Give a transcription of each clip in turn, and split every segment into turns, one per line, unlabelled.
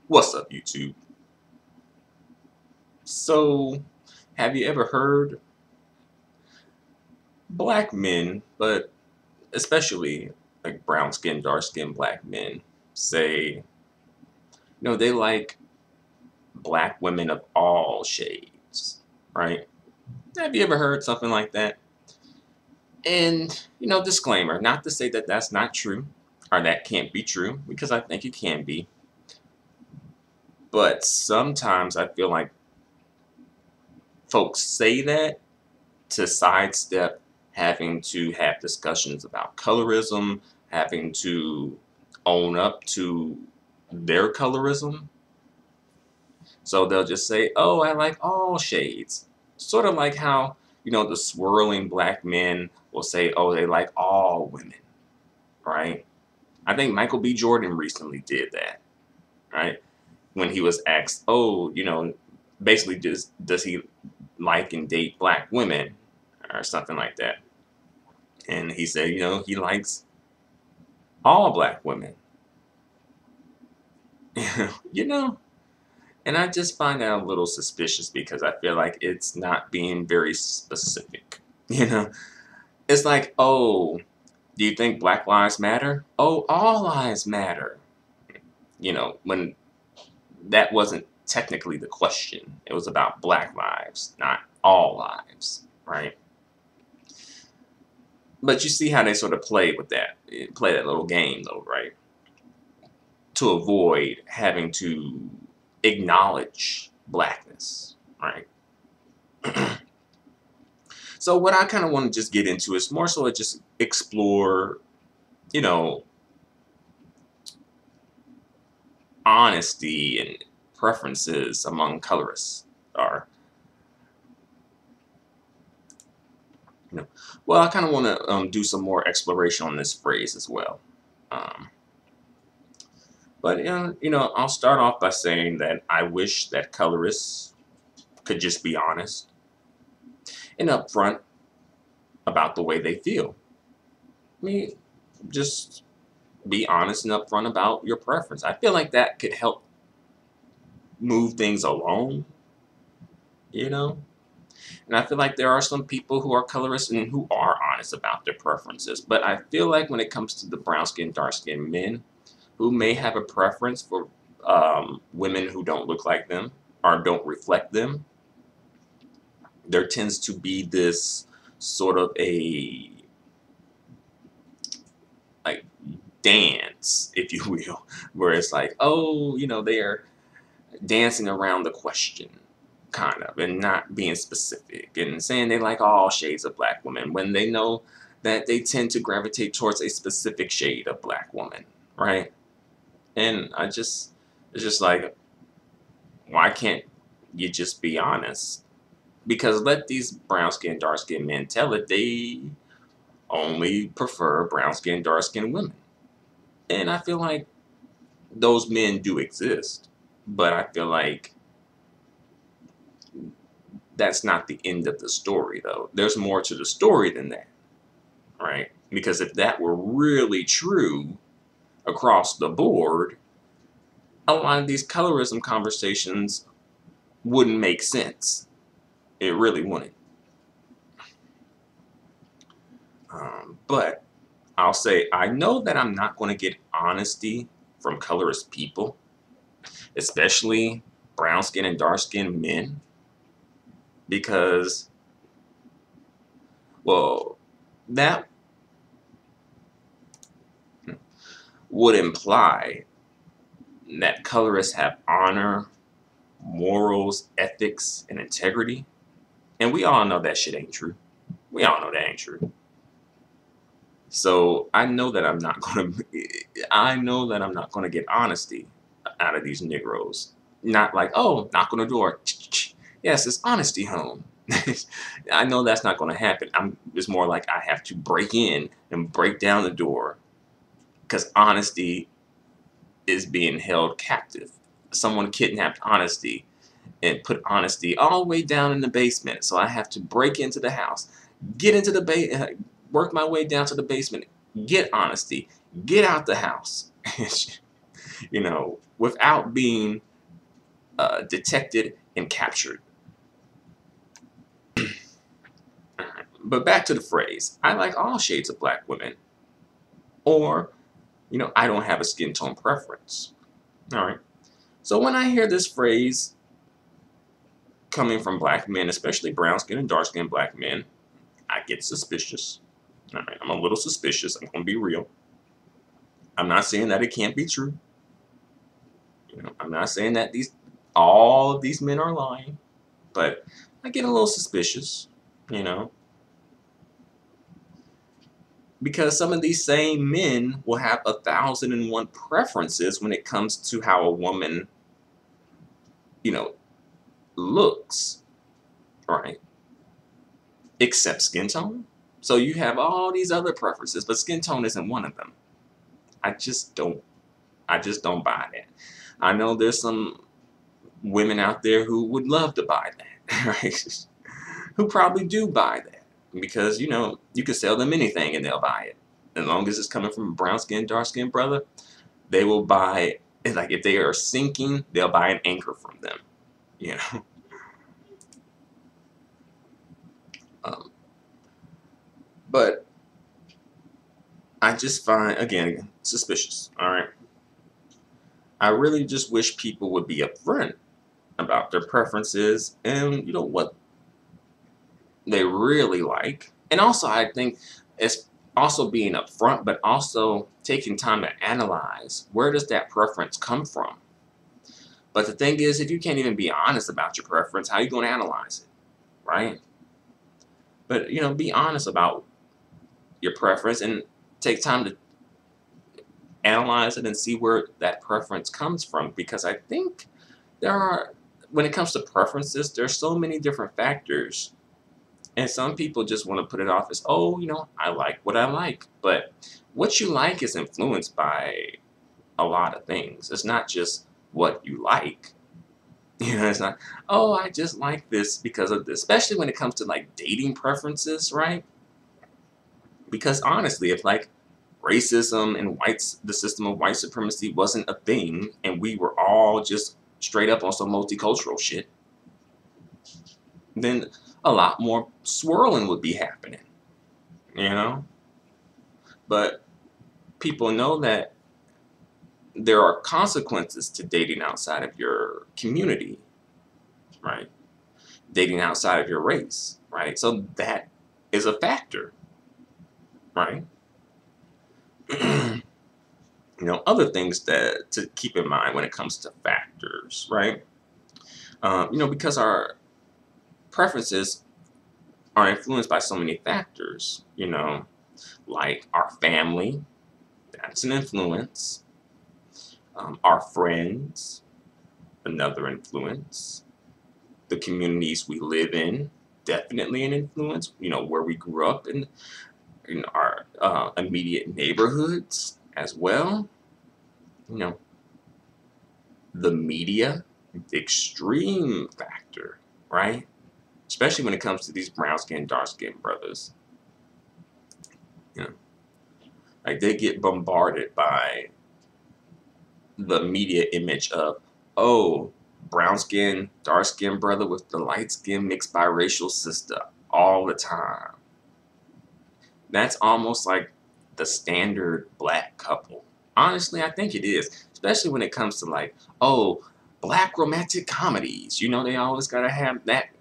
What's up, YouTube? So, have you ever heard black men, but especially like brown skinned, dark skinned black men, say, they like black women of all shades, right? Have you ever heard something like that? And, disclaimer, not to say that that's not true or that can't be true, because I think it can be. But sometimes I feel like folks say that to sidestep having to have discussions about colorism, having to own up to their colorism. So they'll just say, oh, I like all shades. Sort of like how, the swirling black men will say, oh, they like all women, right? I think Michael B. Jordan recently did that, right? When he was asked, oh, basically just does he like and date black women or something like that? And he said, he likes all black women. you know, and I just find that a little suspicious because I feel like it's not being very specific. It's like, oh, do you think Black Lives Matter? Oh, all lives matter. When that wasn't technically the question. It was about black lives, not all lives, right? But you see how they sort of play with that, play that little game, though, right? To avoid having to acknowledge blackness, right? So what I kind of want to just get into is more so to just explore, you know, honesty and preferences among colorists are, well, I kind of want to do some more exploration on this phrase as well. Um, but, I'll start off by saying that I wish that colorists could just be honest and upfront about the way they feel. I mean, just be honest and upfront about your preference. I feel like that could help move things along, you know? And I feel like there are some people who are colorists and who are honest about their preferences. But I feel like when it comes to the brown skinned, dark skinned men who may have a preference for women who don't look like them or don't reflect them, there tends to be this sort of a like dance, if you will, where it's like, oh, they are dancing around the question, kind of, and not being specific and saying they like all shades of black women when they know that they tend to gravitate towards a specific shade of black woman, right? And it's just like, why can't you just be honest? Because let these brown skinned, dark skinned men tell it they only prefer brown skinned, dark skinned women. And I feel like those men do exist, but I feel like that's not the end of the story, though. There's more to the story than that, right? Because if that were really true across the board, a lot of these colorism conversations wouldn't make sense. It really wouldn't. But I'll say, I know that I'm not going to get honesty from colorist people, especially brown skin and dark skinned men, because, well, that would imply that colorists have honor, morals, ethics, and integrity. And we all know that shit ain't true. We all know that ain't true. So I know that I'm not gonna get honesty out of these Negroes. Not like, oh, knock on the door. Yes, it's honesty home. I know that's not gonna happen. It's more like I have to break in and break down the door because honesty is being held captive. Someone kidnapped honesty and put honesty all the way down in the basement. So I have to break into the house, get into the work my way down to the basement, get honesty, get out the house. you know, without being detected and captured. But back to the phrase, I like all shades of black women, or, you know, I don't have a skin tone preference. All right. So when I hear this phrase coming from black men, especially brown skin and dark skinned black men, I get suspicious. All right. I'm a little suspicious. I'm going to be real. I'm not saying that it can't be true. You know, I'm not saying that all of these men are lying, but I get a little suspicious, you know, because some of these same men will have 1,001 preferences when it comes to how a woman, you know, looks, right? Except skin tone. So you have all these other preferences, but skin tone isn't one of them. I just don't buy that. I know there's some women out there who would love to buy that, right? Who probably do buy that because, you know, you can sell them anything and they'll buy it. As long as it's coming from a brown skin, dark skin brother, they will buy it. Like if they are sinking, they'll buy an anchor from them, you know. Um, but I just find, again, suspicious. All right. I really just wish people would be upfront about their preferences and, you know, what they really like. And also, I think it's also being upfront, but also taking time to analyze where does that preference come from. But the thing is, if you can't even be honest about your preference, how are you going to analyze it, right? But, you know, be honest about your preference and take time to analyze it and see where that preference comes from. Because I think when it comes to preferences, there's so many different factors. And some people just want to put it off as, oh, you know, I like what I like. But what you like is influenced by a lot of things. It's not just what you like. You know, it's not, oh, I just like this because of this. Especially when it comes to like dating preferences, right? Because honestly, if like racism and the system of white supremacy wasn't a thing and we were all just straight up on some multicultural shit, then a lot more swirling would be happening, you know? But people know that there are consequences to dating outside of your community, right? Dating outside of your race, right? So that is a factor, right? You know, other things that to keep in mind when it comes to factors, right? You know, because our preferences are influenced by so many factors, you know, like our family, that's an influence. Our friends, another influence. The communities we live in, definitely an influence. You know, where we grew up in our immediate neighborhoods as well. You know, the media, extreme factor, right? Especially when it comes to these brown skin, dark skin brothers. You know, like they get bombarded by the media image of, oh, brown skin, dark skin brother with the light skin mixed biracial sister all the time. That's almost like the standard black couple. Honestly, I think it is, especially when it comes to like, oh, black romantic comedies. You know, they always gotta have that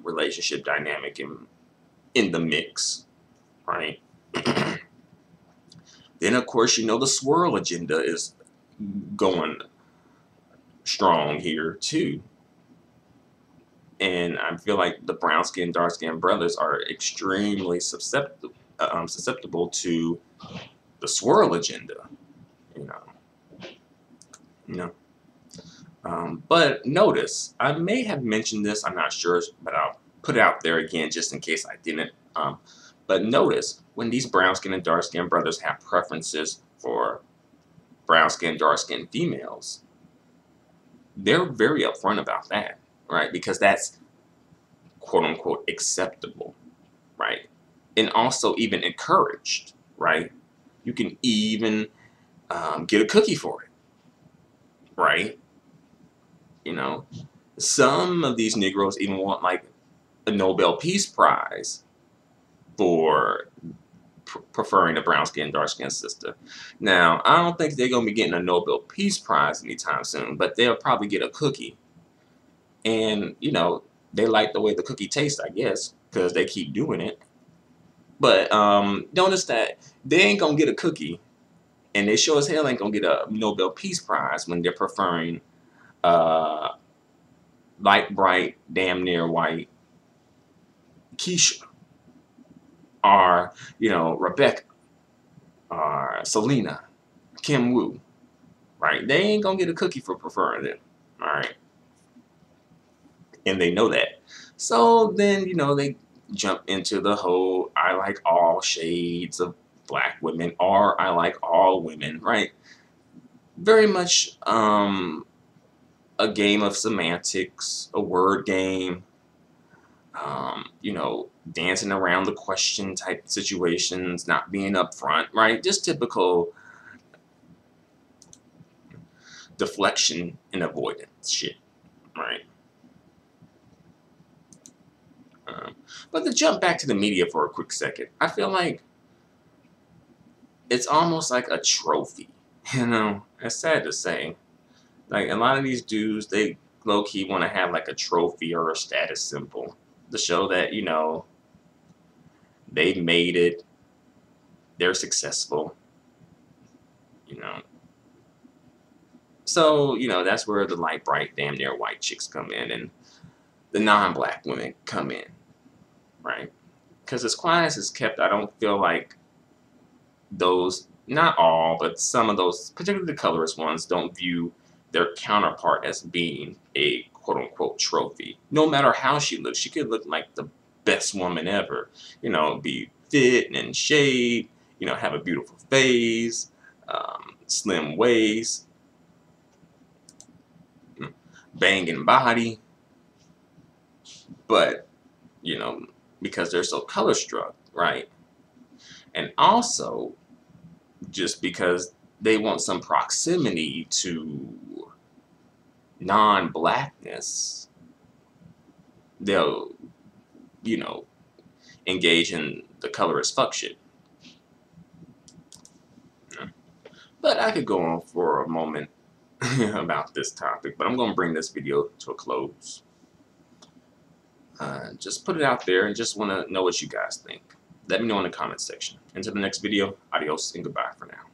relationship dynamic in the mix, right? Then of course, you know, the swirl agenda is going strong here too. And I feel like the brown skin, dark skin brothers are extremely susceptible to the swirl agenda. You know, you know. But notice, I may have mentioned this. I'm not sure, but I'll put it out there again just in case I didn't. But notice when these brown skin and dark skin brothers have preferences for brown skin, dark skin females, they're very upfront about that, right? Because that's quote unquote acceptable, right? And also even encouraged, right? You can even get a cookie for it, right? You know, some of these Negroes even want like a Nobel Peace Prize for preferring a brown skinned, dark skinned sister. Now, I don't think they're gonna be getting a Nobel Peace Prize anytime soon, but they'll probably get a cookie. And you know, they like the way the cookie tastes, I guess, because they keep doing it. But notice that they ain't gonna get a cookie, and they sure as hell ain't gonna get a Nobel Peace Prize when they're preferring uh, light bright, damn near white Keisha, or you know, Rebecca, or Selena, Kim Woo, right? They ain't gonna get a cookie for preferring them, all right? And they know that. So then, you know, they jump into the whole I like all shades of black women, or I like all women, right? Very much a game of semantics, a word game, you know, dancing around the question type situations, not being upfront, right? Just typical deflection and avoidance shit, right? Um, but to jump back to the media for a quick second, I feel like it's almost like a trophy. You know, it's sad to say. Like a lot of these dudes, they low key want to have like a trophy or a status symbol to show that, you know, they made it, they're successful, you know. So, you know, that's where the light bright, damn near white chicks come in and the non black women come in, right? Because as quiet as it's kept, I don't feel like those, not all, but some of those, particularly the colorist ones, don't view their counterpart as being a quote unquote trophy. No matter how she looks, she could look like the best woman ever, you know, be fit and in shape, you know, have a beautiful face, slim waist, banging body, but, you know, because they're so color struck, right? And also, just because they want some proximity to non-blackness, they'll, you know, engage in the colorist fuck shit. But I could go on for a moment about this topic, but I'm going to bring this video to a close. Just put it out there and just want to know what you guys think. Let me know in the comments section. Until the next video, adios and goodbye for now.